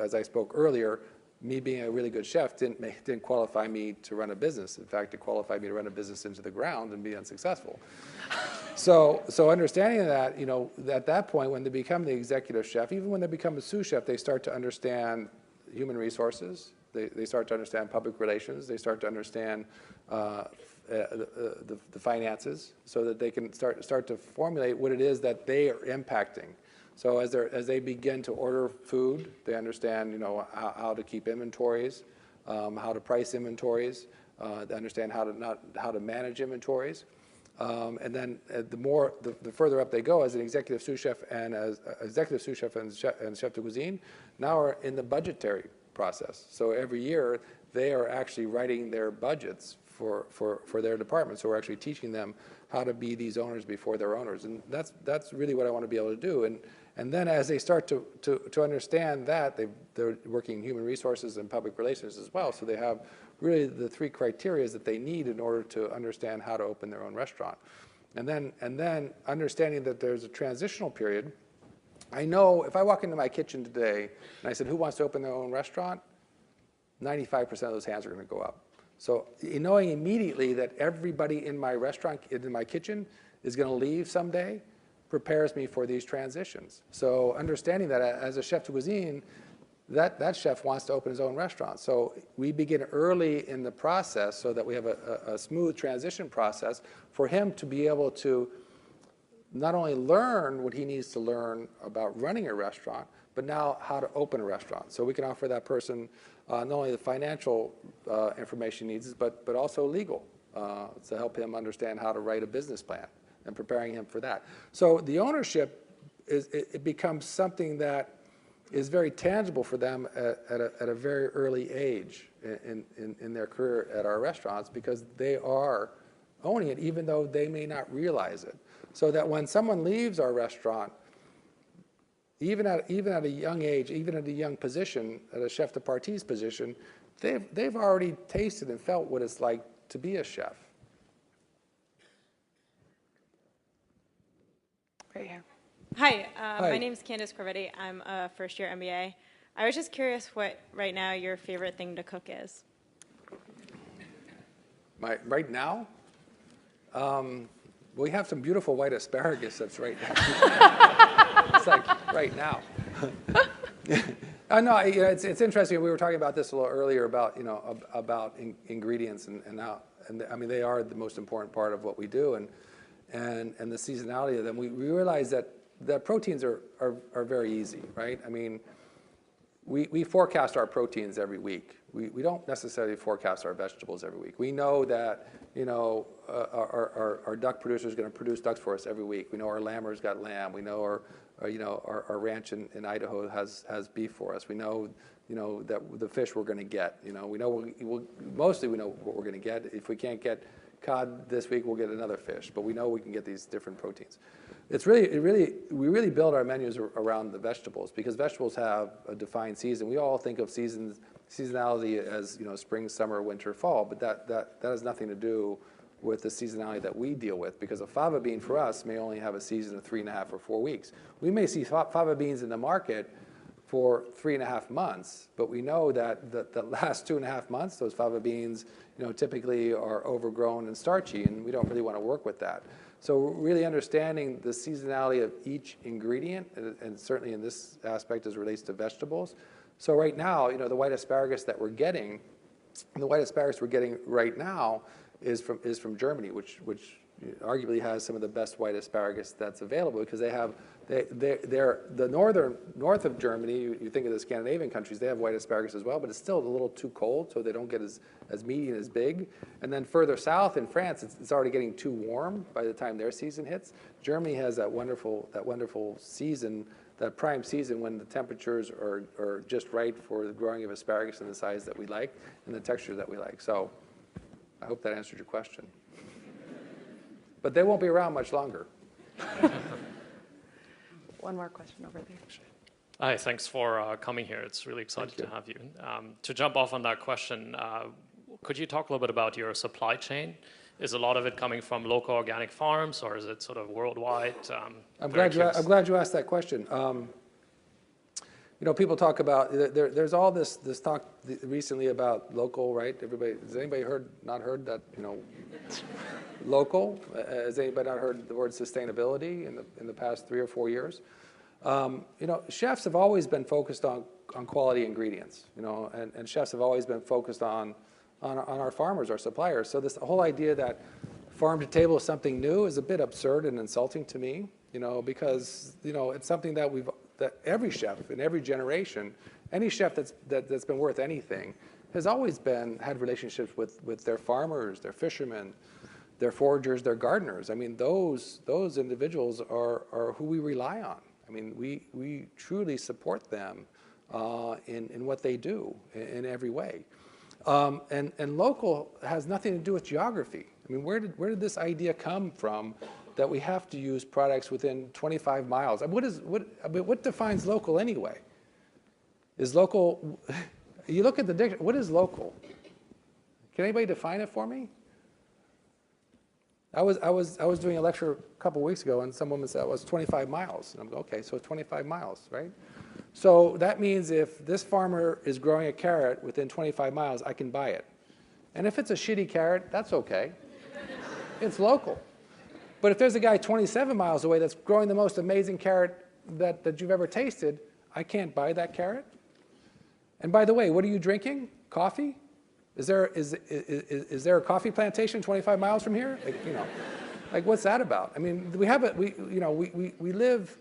as I spoke earlier. Me being a really good chef didn't qualify me to run a business. In fact, it qualified me to run a business into the ground and be unsuccessful. So understanding that, at that point, when they become the executive chef, even when they become a sous chef, they start to understand human resources. They start to understand public relations. They start to understand the finances, so that they can start to formulate what it is that they are impacting. So as they begin to order food, they understand how to keep inventories, how to price inventories, they understand how to manage inventories, and then the further up they go as an executive sous chef and chef de cuisine, now are in the budgetary process. So every year they are actually writing their budgets for their department. So we're actually teaching them how to be these owners before they're owners, and that's really what I want to be able to do. And then as they start to understand that, they're working in human resources and public relations as well. So they have really the three criteria that they need in order to understand how to open their own restaurant. And then understanding that there's a transitional period. I know if I walk into my kitchen today and I said, who wants to open their own restaurant? 95% of those hands are going to go up. So knowing immediately that everybody in my restaurant, in my kitchen, is going to leave someday, prepares me for these transitions. So understanding that as a chef de cuisine, that chef wants to open his own restaurant. So we begin early in the process so that we have a smooth transition process for him to be able to not only learn what he needs to learn about running a restaurant, but now how to open a restaurant. So we can offer that person not only the financial information he needs, but also legal to help him understand how to write a business plan and preparing him for that. So the ownership it becomes something that is very tangible for them at a very early age in their career at our restaurants, because they are owning it even though they may not realize it. So that when someone leaves our restaurant, even at a young age, even at a young position, at a chef de partie's position, they've already tasted and felt what it's like to be a chef. Right here. Hi, Hi. My name is Candace Corvetti. I'm a first-year MBA. I was just curious what, right now, your favorite thing to cook is. Right now? We have some beautiful white asparagus that's right now. It's like right now. No, it's interesting. We were talking about this a little earlier about ingredients and how, and I mean, they are the most important part of what we do, and the seasonality of them. We realize that proteins are very easy, right? I mean, we forecast our proteins every week. We don't necessarily forecast our vegetables every week. We know that our duck producer is going to produce ducks for us every week. We know our lamber's got lamb. We know our ranch in Idaho has beef for us. We know, that the fish we're going to get. We know mostly we know what we're going to get. If we can't get cod this week, we'll get another fish. But we know we can get these different proteins. We really build our menus around the vegetables because vegetables have a defined season. We all think of seasonality as spring, summer, winter, fall, but that has nothing to do with the seasonality that we deal with, because a fava bean for us may only have a season of 3.5 or 4 weeks. We may see fava beans in the market for 3.5 months, but we know that the last 2.5 months, those fava beans, typically are overgrown and starchy, and we don't really want to work with that. So really understanding the seasonality of each ingredient, and certainly in this aspect as it relates to vegetables. So right now, the white asparagus that we're getting, right now is from Germany, which arguably has some of the best white asparagus that's available, because they're the north of Germany. You think of the Scandinavian countries, they have white asparagus as well, but it's still a little too cold, so they don't get as meaty and as big. And then further south in France, it's already getting too warm by the time their season hits. Germany has that wonderful season, that prime season when the temperatures are just right for the growing of asparagus in the size that we like and the texture that we like. So I hope that answered your question. But they won't be around much longer. One more question over there. Hi, thanks for coming here. It's really exciting to have you. To jump off on that question, could you talk a little bit about your supply chain? Is a lot of it coming from local organic farms, or is it sort of worldwide? I'm glad you asked that question. People talk about, there's all this talk recently about local, right? Has anybody not heard that, local? Has anybody not heard the word sustainability in the past 3 or 4 years? Chefs have always been focused on quality ingredients, and chefs have always been focused on our farmers, our suppliers. So this whole idea that farm to table is something new is a bit absurd and insulting to me, because, it's something that every chef in every generation, any chef that's been worth anything, has always had relationships with their farmers, their fishermen, their foragers, their gardeners. I mean, those individuals are who we rely on. I mean, we truly support them in what they do in every way. And local has nothing to do with geography. I mean, where did this idea come from that we have to use products within 25 miles? I mean, what defines local anyway? Is local, you look at the dictionary, what is local? Can anybody define it for me? I was doing a lecture a couple weeks ago, and some woman said it was 25 miles. And I'm going, okay, so 25 miles, right? So that means if this farmer is growing a carrot within 25 miles, I can buy it. And if it's a shitty carrot, that's okay. It's local. But if there's a guy 27 miles away that's growing the most amazing carrot that you've ever tasted, I can't buy that carrot. And by the way, what are you drinking? Coffee? Is there a coffee plantation 25 miles from here? Like what's that about? I mean, we live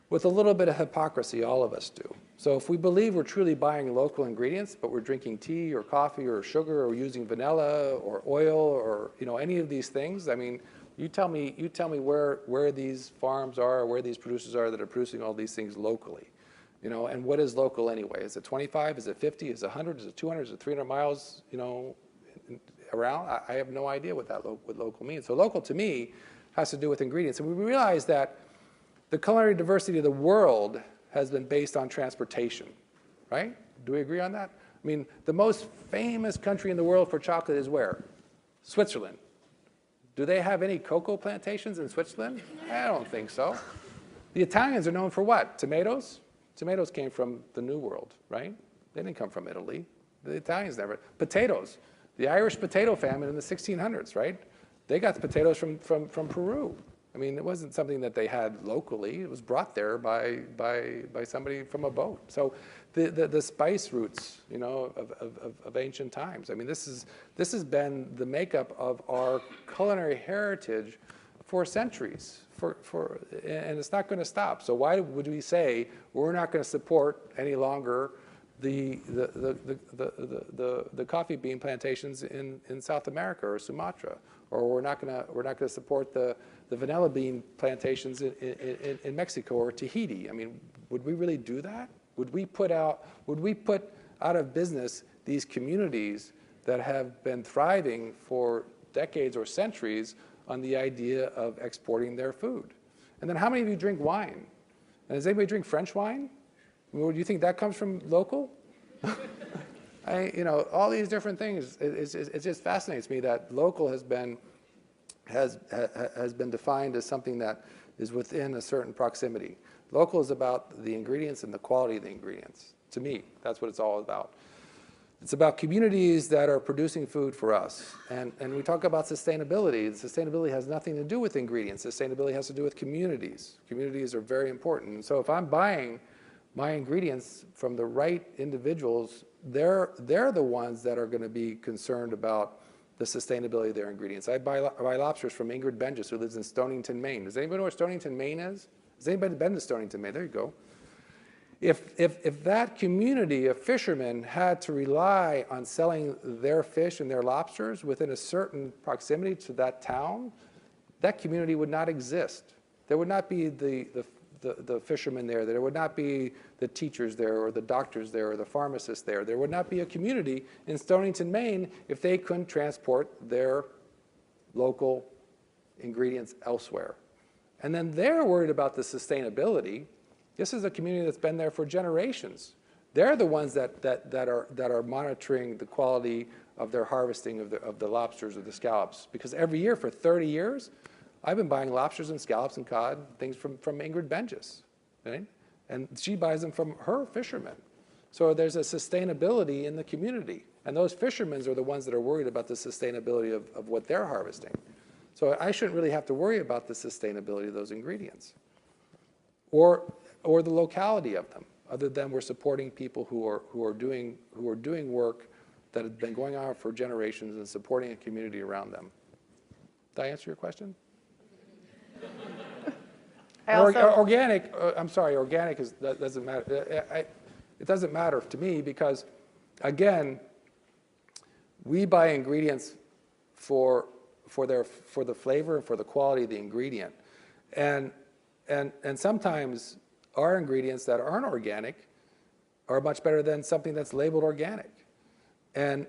with a little bit of hypocrisy, all of us do. So if we believe we're truly buying local ingredients, but we're drinking tea or coffee or sugar or using vanilla or oil or any of these things, I mean, you tell me where these farms are, or where these producers are that are producing all these things locally. And what is local anyway? Is it 25? Is it 50? Is it 100? Is it 200? Is it 300 miles, around? I have no idea what local means. So local to me has to do with ingredients. And we realize that the culinary diversity of the world has been based on transportation, right? Do we agree on that? I mean, the most famous country in the world for chocolate is where? Switzerland. Do they have any cocoa plantations in Switzerland? I don't think so. The Italians are known for what? Tomatoes? Tomatoes came from the New World, right? They didn't come from Italy. The Italians never. Potatoes. The Irish potato famine in the 1600s, right? They got the potatoes from Peru. I mean, it wasn't something that they had locally. It was brought there by somebody from a boat. So the spice roots, of ancient times. I mean, this has been the makeup of our culinary heritage for centuries. And it's not going to stop. So why would we say we're not going to support any longer the coffee bean plantations in South America or Sumatra, or we're not going to support the the vanilla bean plantations in Mexico or Tahiti. I mean, would we really do that? Would we put out of business these communities that have been thriving for decades or centuries on the idea of exporting their food? And then how many of you drink wine? And does anybody drink French wine? Do you think that comes from local? All these different things. It just fascinates me that local has been defined as something that is within a certain proximity. Local is about the ingredients and the quality of the ingredients. To me, that's what it's all about. It's about communities that are producing food for us. And we talk about sustainability. Sustainability has nothing to do with ingredients. Sustainability has to do with communities. Communities are very important. And so if I'm buying my ingredients from the right individuals, they're the ones that are going to be concerned about the sustainability of their ingredients. I buy lobsters from Ingrid Benjes, who lives in Stonington, Maine. Does anybody know where Stonington, Maine is? Has anybody been to Stonington, Maine? There you go. If that community of fishermen had to rely on selling their fish and their lobsters within a certain proximity to that town, that community would not exist. There would not be the fishermen there. There would not be the teachers there or the doctors there or the pharmacists there. There would not be a community in Stonington, Maine if they couldn't transport their local ingredients elsewhere. And then they're worried about the sustainability. This is a community that's been there for generations. They're the ones that are monitoring the quality of their harvesting of the lobsters or the scallops. Because every year for 30 years, I've been buying lobsters and scallops and cod, things from Ingrid Benjes, right? And she buys them from her fishermen. So there's a sustainability in the community. And those fishermen are the ones that are worried about the sustainability of what they're harvesting. So I shouldn't really have to worry about the sustainability of those ingredients or the locality of them, other than we're supporting people who are doing work that has been going on for generations and supporting a community around them. Did I answer your question? Organic, I'm sorry, organic doesn't matter. It doesn't matter to me because, again, we buy ingredients for the flavor and for the quality of the ingredient. And sometimes our ingredients that aren't organic are much better than something that's labeled organic. And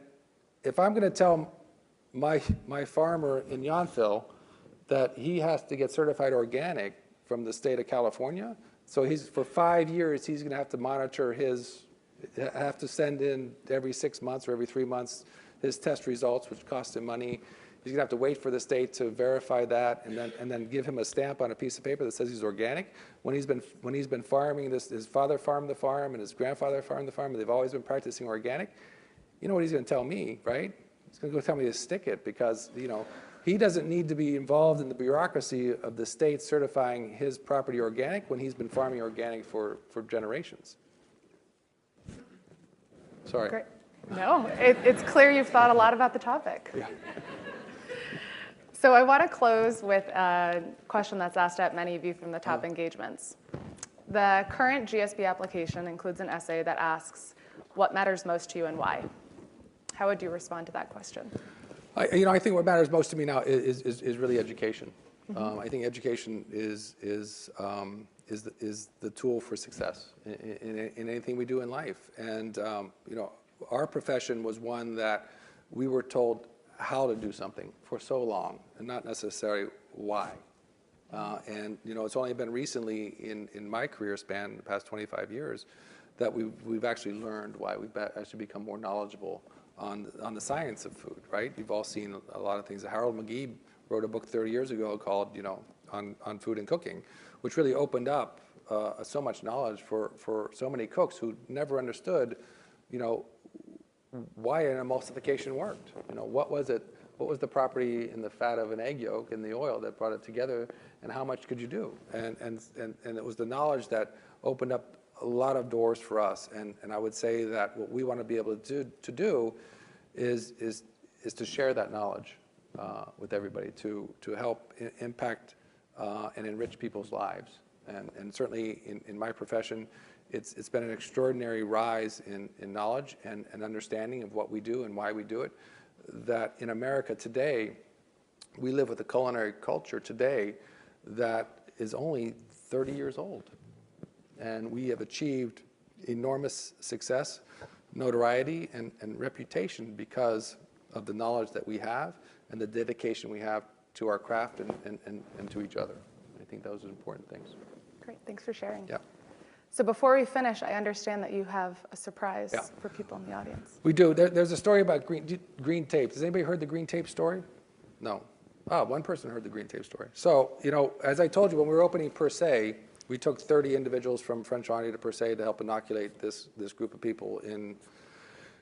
if I'm going to tell my farmer in Yountville that he has to get certified organic from the state of California, so for 5 years he's going to have to monitor have to send in every 6 months or every 3 months his test results, which costs him money. He's going to have to wait for the state to verify that and then give him a stamp on a piece of paper that says he's organic. When he's been farming this, his father farmed the farm and his grandfather farmed the farm, and they've always been practicing organic. You know what he's going to tell me, right? He's going to go tell me to stick it because, he doesn't need to be involved in the bureaucracy of the state certifying his property organic when he's been farming organic for generations. Sorry. Great. No, it's clear you've thought a lot about the topic. Yeah. So I want to close with a question that's asked at many of you from the top engagements. The current GSB application includes an essay that asks, what matters most to you and why? How would you respond to that question? I think what matters most to me now is really education. I think education is the tool for success in anything we do in life. And our profession was one that we were told how to do something for so long, and not necessarily why. And it's only been recently in my career span, the past 25 years, that we've actually learned why. We've actually become more knowledgeable on the science of food, right? You've all seen a lot of things. Harold McGee wrote a book 30 years ago called, on food and cooking, which really opened up so much knowledge for so many cooks who never understood, why an emulsification worked. What was it? What was the property in the fat of an egg yolk in the oil that brought it together, and how much could you do? And it was the knowledge that opened up a lot of doors for us, and I would say that what we want to be able to do is to share that knowledge with everybody, to help impact and enrich people's lives. And certainly in my profession, it's been an extraordinary rise in knowledge and understanding of what we do and why we do it, that in America today, we live with a culinary culture today that is only 30 years old. And we have achieved enormous success, notoriety, and reputation because of the knowledge that we have and the dedication we have to our craft and to each other. I think those are important things. Great, thanks for sharing. Yeah. So before we finish, I understand that you have a surprise Yeah. for people in the audience. We do. There's a story about green tape. Has anybody heard the green tape story? No. Oh, one person heard the green tape story. So, as I told you, when we were opening Per Se, we took 30 individuals from French Laundry to Per Se to help inoculate this group of people in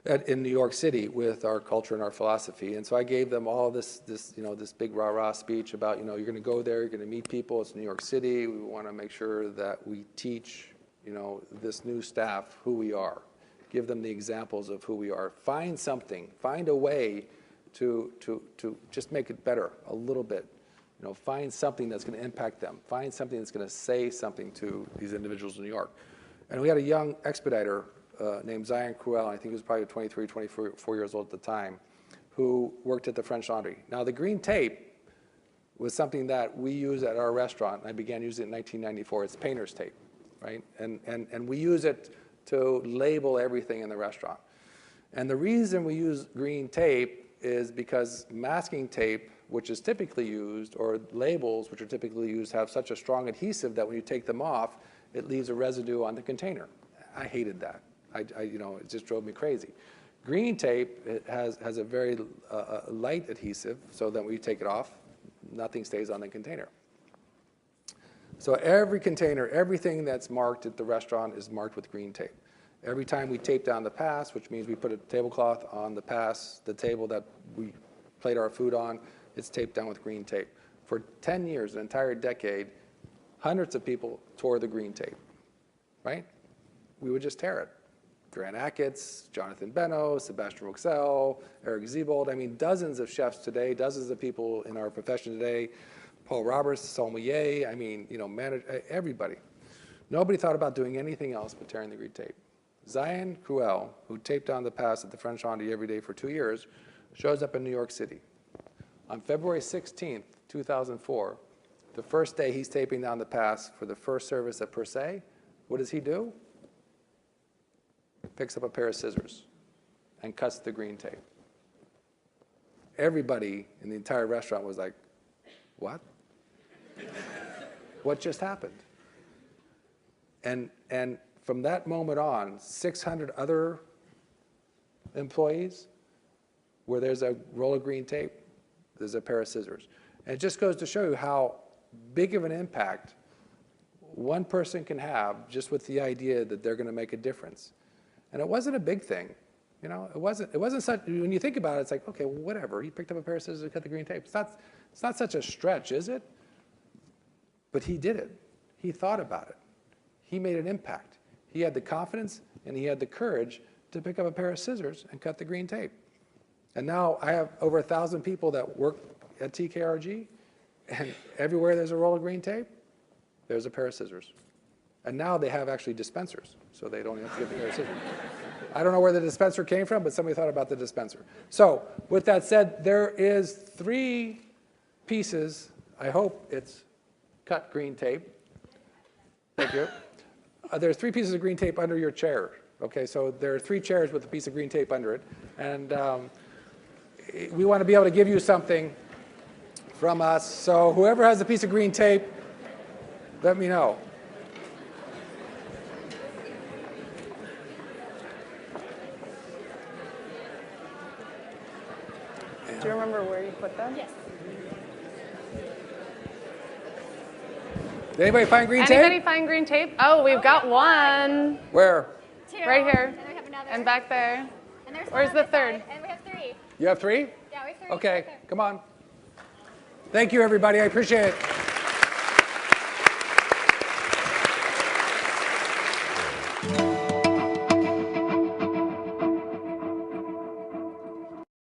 New York City with our culture and our philosophy. And so I gave them all this big rah-rah speech about, you're going to go there, you're going to meet people. It's New York City. We want to make sure that we teach, this new staff who we are. Give them the examples of who we are. Find a way to just make it better a little bit. Find something that's going to impact them. Find something that's going to say something to these individuals in New York. And we had a young expediter named Zion Cruel, I think he was probably 23, 24 years old at the time, who worked at the French Laundry. Now, the green tape was something that we use at our restaurant. I began using it in 1994. It's painter's tape, right? And we use it to label everything in the restaurant. And the reason we use green tape is because masking tape, which is typically used, or labels, which are typically used, have such a strong adhesive that when you take them off, it leaves a residue on the container. I hated that. It just drove me crazy. Green tape, it has a very light adhesive, so that when you take it off, nothing stays on the container. So every container, everything that's marked at the restaurant is marked with green tape. Every time we tape down the pass, which means we put a tablecloth on the pass, the table that we plate our food on, it's taped down with green tape. For 10 years, an entire decade, hundreds of people tore the green tape, right? We would just tear it. Grant Achatz, Jonathan Beno, Sebastian Roxell, Eric Ziebold. Dozens of chefs today, dozens of people in our profession today, Paul Roberts, sommelier, everybody. Nobody thought about doing anything else but tearing the green tape. Zion Cruel, who taped down the pass at the French Laundry every day for 2 years, shows up in New York City. On February 16th, 2004, the first day he's taping down the pass for the first service at Per Se, what does he do? Picks up a pair of scissors and cuts the green tape. Everybody in the entire restaurant was like, what? What just happened? And from that moment on, 600 other employees, where there's a roll of green tape, there's a pair of scissors. And it just goes to show you how big of an impact one person can have just with the idea that they're going to make a difference. And it wasn't a big thing. It wasn't such, when you think about it, it's like, okay, well, whatever. He picked up a pair of scissors and cut the green tape. It's not such a stretch, is it? But he did it. He thought about it. He made an impact. He had the confidence and he had the courage to pick up a pair of scissors and cut the green tape. And now I have over 1,000 people that work at TKRG, and everywhere there's a roll of green tape, there's a pair of scissors. And now they have actually dispensers, so they don't have to get the pair of scissors. I don't know where the dispenser came from, but somebody thought about the dispenser. So with that said, there is 3 pieces. I hope it's cut green tape. Thank you. There's 3 pieces of green tape under your chair. Okay, so there are 3 chairs with a piece of green tape under it. And we want to be able to give you something from us. So whoever has a piece of green tape, let me know. Do you remember where you put them? Yes. Did anybody find green tape? Anybody find green tape? Oh, we've got one. Where? 2. Right here. And we have another. And back there. And there's Where's one the on this third? side, and we have 3. You have 3? Yeah, we have 3. Okay, Right there. come on. Thank you, everybody. I appreciate it.